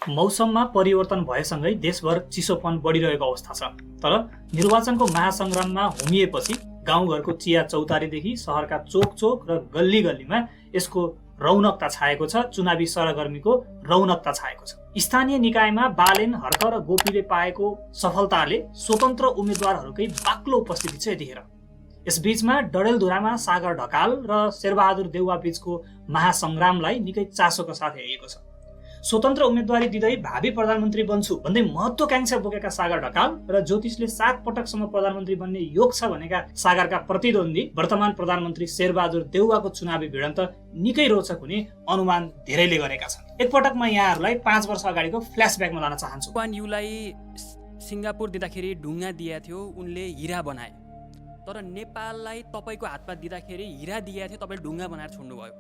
मौसममा परिवर्तन भएसँगै देशभर चिसोपन बढिरहेको अवस्था छ। तर निर्वाचनको महासंग्राममा होमिएपछि गाउँघरको चिया चौतारीदेखि सहरका चोक र गल्ली गल्लीमा यसको रौनकता छाएको छ, चुनावी सरगर्मीको रौनकता छाएको छ। स्थानीय निकायमा बालेन, हर्क र गोपीले पाएको सफलताले स्वतन्त्र उम्मेद्वारहरूकै बाक्लो उपस्थिति छ यतिखेर। यसबीचमा डडेलधुरामा सागर ढकाल र शेरबहादुर देउवा बीचको महासंग्रामलाई निकै चासोका साथ हेरिएको छ। स्वतन्त्र उम्मेदवारी दिँदै भावी प्रधानमन्त्री बन्छु भन्दै महत्वाकांक्षा बोकेका सागर ढकाल र ज्योतिषले 7 पटकसम्म प्रधानमन्त्री बन्ने योग छ भनेका सागरका प्रतिद्वन्दी वर्तमान प्रधानमन्त्री शेरबहादुर देउवाको चुनावी भिडन्त निकै रोचक हुने अनुमान धेरैले गरेका छन्। एकपटक म यहाँहरूलाई 5 वर्ष अगाडिको फ्ल्यासब्याकमा लान चाहन्छु। युलाई सिङ्गापुर दिँदाखेरि ढुङ्गा दिएको थियो, उनले हिरा बनाए। तर नेपाललाई तपाईको हातमा दिँदाखेरि हिरा दिएको थियो, तपाईले ढुङ्गा बनाएर छोड्नुभयो।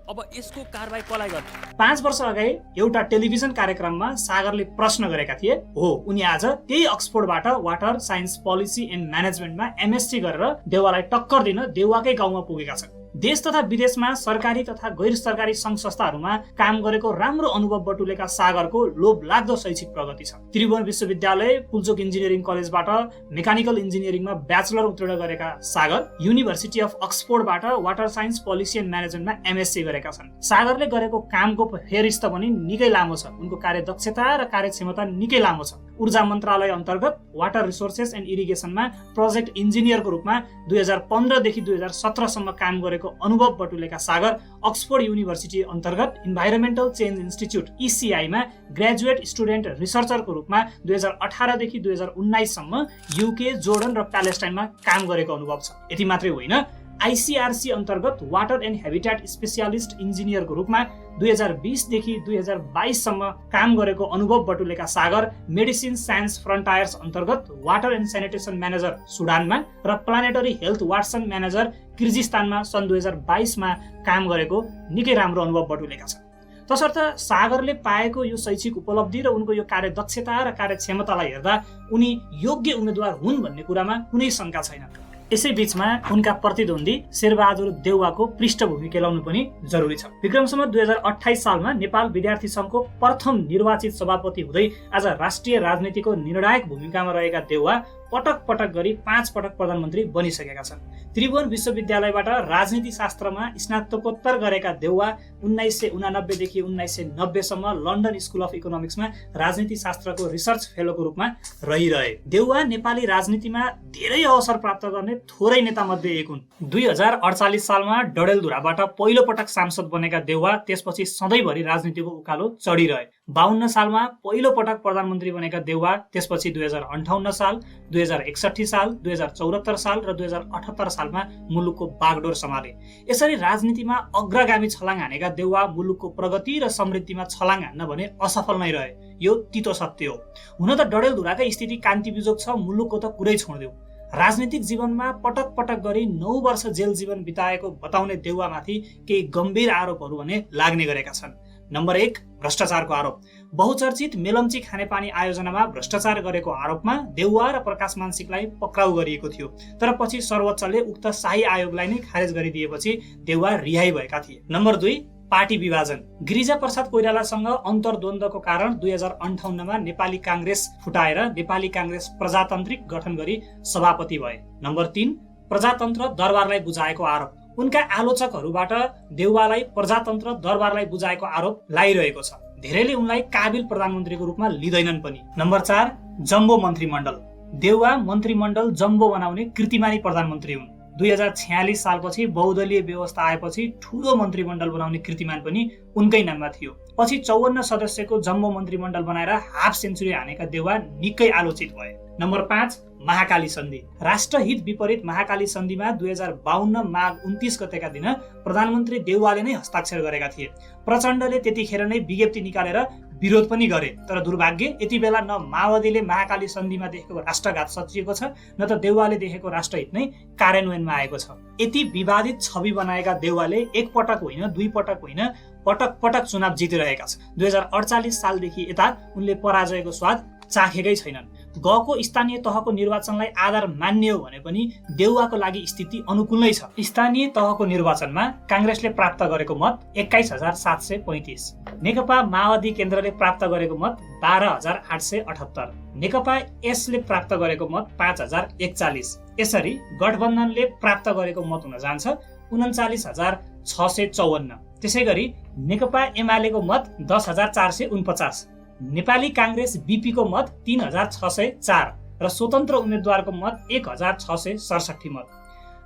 अब यसको कारबाही कसलाई गर्छ? 5 वर्ष अगाडि एउटा टेलिभिजन कार्यक्रममा सागरले प्रश्न गरेका थिए। हो, उनी आज त्यही अक्सफोर्डबाट वाटर साइन्स पोलिसी एन्ड म्यानेजमेन्टमा एमएससी गरेर देउवालाई टक्कर दिन देउवाकै गाउँमा पुगेका छन्। देश तथा विदेशमा सरकारी तथा गैर सरकारी संघ संस्थाहरूमा काम गरेको राम्रो अनुभव बटुलेका सागरको लोभलाग्दो शैक्षिक प्रगति छ। त्रिभुवन विश्वविद्यालय पुल्चोक इन्जिनियरिङ कलेजबाट मेकानिकल इन्जिनियरिङमा ब्याचलर उत्तीर्ण गरेका सागर युनिभर्सिटी अफ अक्सफोर्डबाट वाटर साइन्स पोलिसी एन्ड म्यानेजमेन्टमा एमएससी गरेका छन्। सागरले गरेको कामको फेरिस्त पनि निकै लामो छ। उनको कार्यदक्षता र कार्यक्षमता निकै लामो छ। ऊर्जा मन्त्रालय अन्तर्गत वाटर रिसोर्सेस एन्ड इरिगेसनमा प्रोजेक्ट इन्जिनियरको रूपमा 2015 देखि 2017 सम्म काम गरेको अनुभव बटुलेका सागर अक्सफोर्ड युनिभर्सिटी अन्तर्गत इन्भाइरोमेन्टल चेन्ज इन्स्टिच्युट ECI मा ग्रेजुएट स्टुडेन्ट रिसर्चरको रूपमा 2018 देखि 2019 सम्म युके, जोर्डन र प्यालेस्टाइनमा काम गरेको अनुभव छ। यति मात्रै होइन, ICRC अन्तर्गत वाटर एन्ड हेबिटेट स्पेसियालिस्ट इन्जिनियरको रूपमा 2020 देखि 2022 सम्म काम गरेको अनुभव बटुलेका सागर मेडिसिन साइन्स फ्रन्टायर्स अन्तर्गत वाटर एन्ड सेनिटेसन म्यानेजर सुडानमा र प्लानेटरी हेल्थ वाट्सन म्यानेजर किर्जिस्तानमा सन् 2022 मा काम गरेको निकै राम्रो अनुभव बटुलेका छन्। तसर्थ सागरले पाएको यो शैक्षिक उपलब्धि र उनको यो कार्यदक्षता र कार्यक्षमतालाई हेर्दा उनी योग्य उम्मेद्वार हुन् भन्ने कुरामा कुनै शंका छैन। यसै बीचमा उनका प्रतिद्वन्दी शेरबहादुर देउवाको पृष्ठभूमि केलाउनु पनि जरुरी छ। विक्रमसम्म 2028 सालमा नेपाल विद्यार्थी संघको प्रथम निर्वाचित सभापति हुँदै आज राष्ट्रिय राजनीतिको निर्णायक भूमिकामा रहेका देउवा पटक पटक गरी 5 पटक प्रधानमन्त्री बनिसकेका छन्। त्रिभुवन विश्वविद्यालयबाट राजनीति शास्त्रमा स्नातकोत्तर गरेका देउवा 1989 देखि 1990 सम्म लन्डन स्कुल अफ इकोनोमिक्समा राजनीति शास्त्रको रिसर्च फेलोको रूपमा रहिरहे। देउवा नेपाली राजनीतिमा धेरै अवसर प्राप्त गर्ने थोरै नेता मध्ये एक हुन्। 2048 सालमा डडेलधुराबाट पहिलो पटक सांसद बनेका देउवा त्यसपछि सधैँभरि राजनीतिको उकालो चढिरहे। 52 सालमा पहिलो पटक प्रधानमन्त्री बनेका देउवा त्यसपछि 2058 साल, 2061 साल, 2074 साल र 2078 सालमा मुलुकको बागडोर सम्हाले। यसरी राजनीतिमा अग्रगामी छलाङ हानेका देउवा मुलुकको प्रगति र समृद्धिमा छलाङ हान्न भने असफल नै रहे। यो तितो सत्य हो। हुन त डडेलधुराकै स्थिति कान्तिबिजोग छ, मुलुकको त कुरै छोड्देऊ। राजनीतिक जीवनमा पटक पटक गरी 9 वर्ष जेल जीवन बिताएको बताउने देउवामाथि केही गम्भीर आरोपहरू भने लाग्ने गरेका छन्। नम्बर 1, भ्रष्टाचारको आरोप। बहुचर्चित मेलम्ची खानेपानी आयोजनामा भ्रष्टाचार गरेको आरोपमा देउवा र प्रकाश मानसिकलाई पक्राउ गरिएको थियो। तर पछि सर्वोच्चले उक्त शाही आयोगलाई नै खारेज गरिदिएपछि देउवा रिहाई भएका थिए। नम्बर 2, पार्टी विभाजन। गिरिजा प्रसाद कोइरालासँग अन्तर्द्वन्द्वको कारण 2058 मा नेपाली कांग्रेस फुटाएर नेपाली कांग्रेस प्रजातान्त्रिक गठन गरी सभापति भए। नम्बर 3, प्रजातन्त्र दरबारलाई बुझाएको आरोप। उनका आलोचकहरूबाट देउवालाई प्रजातन्त्र दरबारलाई बुझाएको आरोप लागिरहेको छ। धेरैले उनलाई काबिल प्रधानमन्त्रीको रूपमा लिँदैनन् पनि। नम्बर 4, जम्बो मन्त्रीमण्डल। देउवा मन्त्रीमण्डल जम्बो बनाउने कीर्तिमानी प्रधानमन्त्री हुन्। 2046 सालपछि बहुदलीय व्यवस्था आएपछि ठूलो मन्त्रीमण्डल बनाउने कीर्तिमान पनि उनकै नाममा थियो। पछि 54 सदस्यको जम्बो मन्त्रीमण्डल बनाएर हाफ सेन्चुरी हानेका देउवा निकै आलोचित भए। नम्बर 5, महाकाली सन्धि। राष्ट्रहित विपरीत महाकाली सन्धिमा 2052 माघ 29 गतेका दिन प्रधानमन्त्री देउवाले नै हस्ताक्षर गरेका थिए। प्रचण्डले त्यतिखेर नै विज्ञप्ति निकालेर विरोध पनि गरे। तर दुर्भाग्य यति बेला न माओवादीले महाकाली सन्धिमा देखेको राष्ट्रघात सचिएको छ, न त देउवाले देखेको राष्ट्रहित नै कार्यान्वयनमा आएको छ। यति विवादित छवि बनाएका देउवाले एक पटक होइन, 2 पटक होइन, पटक पटक चुनाव जितिरहेका छन्। 2048 सालदेखि यता उनले पराजयको स्वाद चाखेकै छैनन्। गएको स्थानीय तहको निर्वाचनलाई आधार मान्ने हो भने पनि देउवाको लागि स्थिति अनुकूल नै छ। स्थानीय तहको निर्वाचनमा काङ्ग्रेसले प्राप्त गरेको मत 21,735, नेकपा माओवादी केन्द्रले प्राप्त गरेको मत 12,878, नेकपा यसले प्राप्त गरेको मत 5,041। यसरी गठबन्धनले प्राप्त गरेको मत हुन जान्छ 39,654। त्यसै गरी नेकपा एमालेको मत 10,449, नेपाली काङ्ग्रेस बीपीको मत 3,604 र स्वतन्त्र उम्मेद्वारको मत 1,667 मत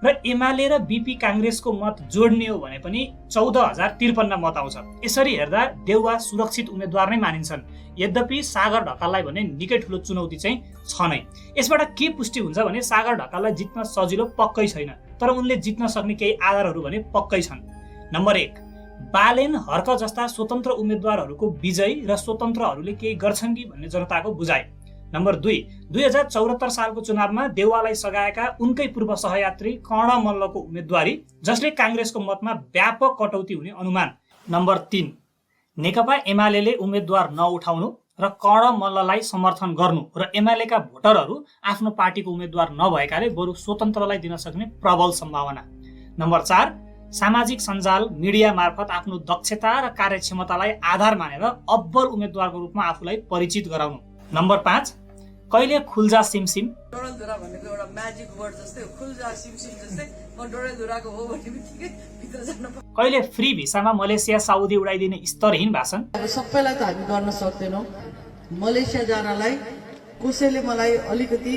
र एमाले र बीपी काङ्ग्रेसको मत जोड्ने हो भने पनि 14,053 मत आउँछ। यसरी हेर्दा देउवा सुरक्षित उम्मेद्वार नै मानिन्छन्। यद्यपि सागर ढकाललाई भने निकै ठुलो चुनौती चाहिँ छ नै। यसबाट के पुष्टि हुन्छ भने सागर ढकाललाई जित्न सजिलो पक्कै छैन, तर उनले जित्न सक्ने केही आधारहरू भने पक्कै छन्। नम्बर 1, बालेन हर्क जस्ता स्वतन्त्र उम्मेद्वारहरूको विजय र स्वतन्त्रहरूले केही गर्छन् कि भन्ने जनताको बुझाइ। नम्बर 2, 2074 सालको चुनावमा देउवालाई सघाएका उनकै पूर्व सहयात्री कर्ण मल्लको उम्मेद्वारी, जसले काङ्ग्रेसको मतमा व्यापक कटौती हुने अनुमान। नम्बर 3, नेकपा एमाले उम्मेद्वार नउठाउनु र कर्ण मल्ललाई समर्थन गर्नु र एमालेका भोटरहरू आफ्नो पार्टीको उम्मेद्वार नभएकाले बरु स्वतन्त्रलाई दिन सक्ने प्रबल सम्भावना। नम्बर 4, सामाजिक सञ्जाल मिडिया मार्फत आफ्नो दक्षता र कार्यक्षमतालाई आधार मानेर अब्बल उम्मेद्वारको रूपमा आफूलाई परिचित गराउनु। नम्बर 5, कहिले खुल्जा सिमसिम डडेलधुरा भनेको एउटा म्याजिक वर्ड जस्तै हो। खुल्जा सिमसिम जस्तै म डडेलधुराको हो भने बित्तिकै भित्र जान पर्छ। कहिले फ्री भिसामा मलेसिया साउदी उडाइदिने स्तरहीन भाषण। अब सबैलाई त हामी गर्न सक्दैनौँ। मलेसिया जानलाई कसैले मलाई अलिकति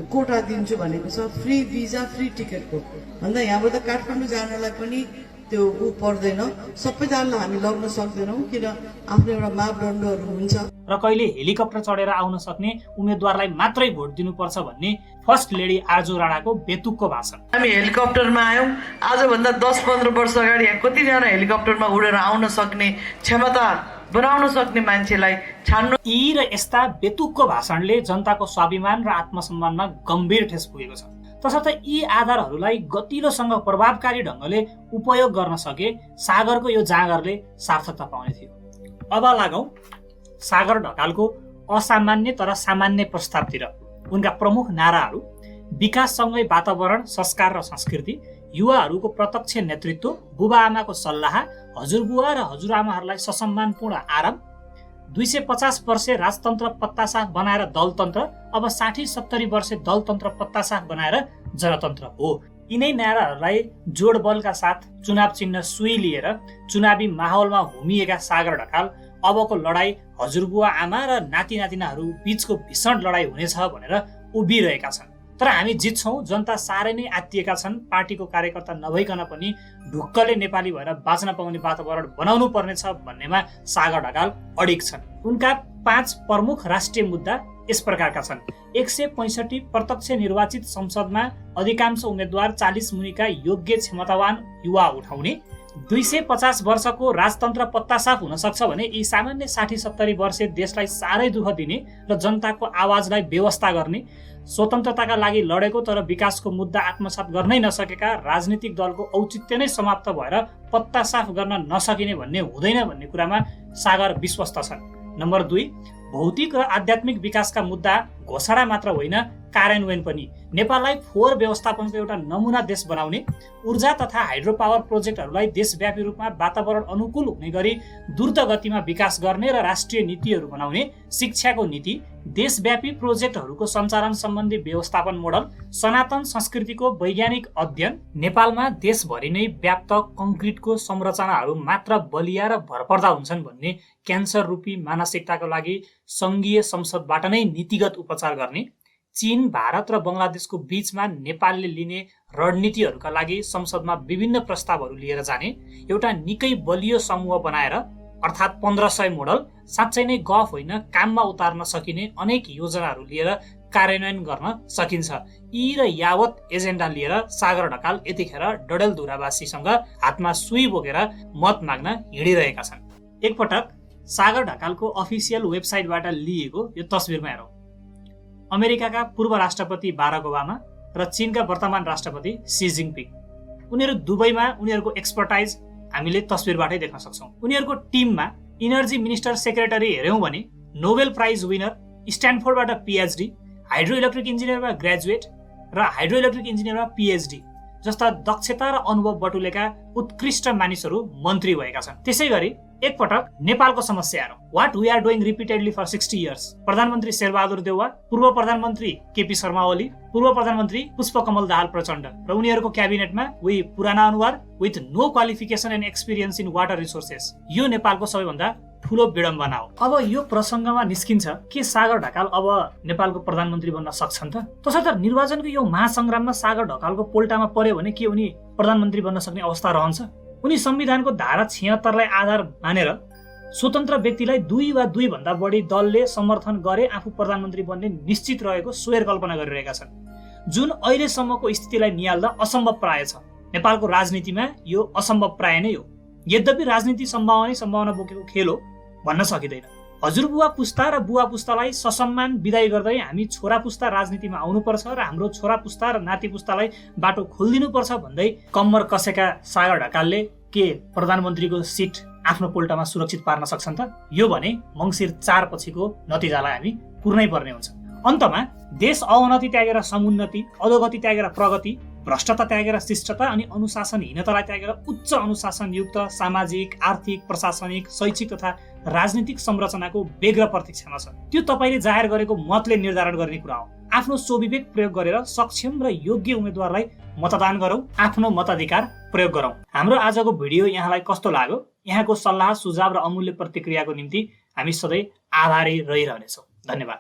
कोटा दिन्छु भनेको छ, फ्री भिजा फ्री टिकटको भन्दा यहाँबाट काठमाडौँ जानलाई पनि त्यो पर्दैन। सबैजनालाई हामी लग्न सक्दैनौँ किन आफ्नो एउटा मापदण्डहरू हुन्छ। र कहिले हेलिकप्टर चढेर आउन सक्ने उम्मेद्वारलाई मात्रै भोट दिनुपर्छ भन्ने फर्स्ट लेडी आर्जु राणाको बेतुकको भाषण। हामी हेलिकप्टरमा आयौँ। आजभन्दा 10-15 वर्ष अगाडि यहाँ कतिजना हेलिकप्टरमा उडेर आउन सक्ने क्षमता बनाउन सक्ने मान्छेलाई छान्नु। यी र यस्ता बेतुकको भाषणले जनताको स्वाभिमान र आत्मसम्मानमा गम्भीर ठेस पुगेको छ। तसर्थ यी आधारहरूलाई गतिलोसँग प्रभावकारी ढङ्गले उपयोग गर्न सके सागरको यो जाँगरले सार्थकता पाउने थियो। अब लागौँ सागर ढकालको असामान्य तर सामान्य प्रस्तावतिर। उनका प्रमुख नाराहरू विकाससँगै वातावरण, संस्कार र संस्कृति, युवाहरूको प्रत्यक्ष नेतृत्व, बुबाआमाको सल्लाह, हजुरबुवा र हजुरआमाहरूलाई ससम्मानपूर्ण आराम, 250 वर्षे राजतन्त्र पत्तासाफ बनाएर दलतन्त्र, अब 60-70 वर्षे दलतन्त्र पत्तासाफ बनाएर जनतन्त्र हो। यिनै नाराहरूलाई जोडबलका साथ चुनाव चिन्ह सुई लिएर चुनावी माहौलमा होमिएका सागर ढकाल अबको लडाई हजुरबुवा आमा र नाति नातिनाहरू बीचको भीषण लडाई हुनेछ भनेर उभिरहेका छन्। तर हामी जित्छौँ, जनता साह्रै नै आत्तिएका छन्। पार्टीको कार्यकर्ता नभइकन पनि ढुक्कले नेपाली भएर बाँच्न पाउने वातावरण बनाउनु पर्नेछ भन्नेमा सागर ढकाल अडिग छन्। उनका 5 प्रमुख राष्ट्रिय मुद्दा यस प्रकारका छन्। 165 प्रत्यक्ष निर्वाचित संसदमा अधिकांश उम्मेद्वार 40 मुनिका योग्य क्षमतावान युवा उठाउने, 250 वर्षको राजतन्त्र पत्तासाफ हुन सक्छ भने यी सामान्य 60-70 वर्षे देशलाई साह्रै दुःख दिने र जनताको आवाजलाई व्यवस्था गर्ने, स्वतन्त्रताका लागि लडेको तर विकासको मुद्दा आत्मसात गर्नै नसकेका राजनीतिक दलको औचित्य नै समाप्त भएर पत्तासाफ गर्न नसकिने भन्ने हुँदैन भन्ने कुरामा सागर विश्वस्त छन्। नम्बर 2, भौतिक र आध्यात्मिक विकासका मुद्दा घोषणा मात्र होइन, कार्यान्वयन पनि। नेपाललाई फोहोर व्यवस्थापनको एउटा नमुना देश बनाउने, ऊर्जा तथा हाइड्रो पावर प्रोजेक्टहरूलाई देशव्यापी रूपमा वातावरण अनुकूल हुने गरी द्रुत गतिमा विकास गर्ने र राष्ट्रिय नीतिहरू बनाउने, शिक्षाको नीति, देशव्यापी प्रोजेक्टहरूको सञ्चालन सम्बन्धी व्यवस्थापन मोडल, सनातन संस्कृतिको वैज्ञानिक अध्ययन, नेपालमा देशभरि नै व्याप्त कङ्क्रिटको संरचनाहरू मात्र बलिया र भरपर्दा हुन्छन् भन्ने क्यान्सर रूपी मानसिकताको लागि सङ्घीय संसदबाट नै नीतिगत उपचार गर्ने, चीन, भारत र बङ्गलादेशको बीचमा नेपालले लिने रणनीतिहरूका लागि संसदमा विभिन्न प्रस्तावहरू लिएर जाने, एउटा निकै बलियो समूह बनाएर अर्थात् 1500 मोडल साँच्चै नै गफ होइन काममा उतार्न सकिने अनेक योजनाहरू लिएर कार्यान्वयन गर्न सकिन्छ। यी र यावत एजेन्डा लिएर सागर ढकाल यतिखेर डडेलधुरावासीसँग हातमा सुई बोकेर मत माग्न हिँडिरहेका छन्। एकपटक सागर ढकालको अफिसियल वेबसाइटबाट लिएको यो तस्बिरमा हेरौँ। अमेरिकाका पूर्व राष्ट्रपति बाराक ओबामा र चीनका वर्तमान राष्ट्रपति सी जिनपिङ, उनीहरू दुबईमा उनीहरूको एक्सपर्टाइज हामीले तस्बिरबाटै देख्न सक्छौँ। उनीहरूको टिममा इनर्जी मिनिस्टर सेक्रेटरी हेऱ्यौँ भने नोबेल प्राइज विनर, स्ट्यानफोर्डबाट पिएचडी, हाइड्रो इलेक्ट्रिक इन्जिनियरमा ग्रेजुएट र हाइड्रो इलेक्ट्रिक इन्जिनियरमा पिएचडी जस्ता दक्षता र अनुभव बटुलेका उत्कृष्ट मानिसहरू मन्त्री भएका छन्। त्यसै गरी एकपटक नेपालको समस्याहरू what we are doing repeatedly for 60 years, प्रधानमन्त्री शेरबहादुर देउवा, पूर्व प्रधानमन्त्री केपी शर्मा ओली, पूर्व प्रधानमन्त्री पुष्पकमल दाहाल प्रचण्ड र उनीहरूको क्याबिनेटमा उही पुराना अनुहार with no qualification and experience in water resources, यो नेपालको सबैभन्दा ठूलो विडम्बना हो। अब यो प्रसङ्गमा निस्किन्छ के सागर ढकाल अब नेपालको प्रधानमन्त्री बन्न सक्छन् त? तसर्थ निर्वाचनको यो महासंग्राममा सागर ढकालको पोल्टामा पर्यो भने के उनी प्रधानमन्त्री बन्न सक्ने अवस्था रहन्छ? उनी संविधानको धारा 76 लाई आधार मानेर स्वतन्त्र व्यक्तिलाई 2 वा 2 भन्दा बढी दलले समर्थन गरे आफू प्रधानमन्त्री बन्ने निश्चित रहेको स्वेर कल्पना गरिरहेका छन्, जुन अहिलेसम्मको स्थितिलाई निहाल्दा असम्भव प्राय छ। नेपालको राजनीतिमा यो असम्भव प्राय नै हो। यद्यपि राजनीति सम्भावना बोकेको खेल हो भन्न सकिँदैन। हजुरबुवा पुस्ता र बुवा पुस्तालाई ससम्मान बिदाई गर्दै हामी छोरा पुस्ता राजनीतिमा आउनुपर्छ र हाम्रो छोरा पुस्ता र नाति पुस्तालाई बाटो खोलिदिनुपर्छ भन्दै कम्मर कसेका सागर ढकालले के प्रधानमन्त्रीको सिट आफ्नो पोल्टामा सुरक्षित पार्न सक्छन् त? यो भने मङ्सिर 4 पछिको नतिजालाई हामी पुर्नै पर्ने हुन्छ। अन्तमा देश अवनति त्यागेर समुन्नति, अधोगति त्यागेर प्रगति, भ्रष्टता त्यागेर शिष्टता अनि अनुशासनहीनतालाई त्यागेर उच्च अनुशासनयुक्त सामाजिक, आर्थिक, प्रशासनिक, शैक्षिक तथा राजनीतिक संरचनाको बेग्र प्रतीक्षामा छ। त्यो तपाईले जाहेर गरेको मतले निर्धारण गर्ने कुरा हो। आफ्नो स्वविवेक प्रयोग गरेर सक्षम र योग्य उम्मेदवारलाई मतदान गरौँ, आफ्नो मताधिकार प्रयोग गरौँ। हाम्रो आजको भिडियो यहाँलाई कस्तो लाग्यो? यहाँको सल्लाह सुझाव र अमूल्य प्रतिक्रियाको निम्ति हामी सधैँ आभारी रहिरहनेछौँ। धन्यवाद।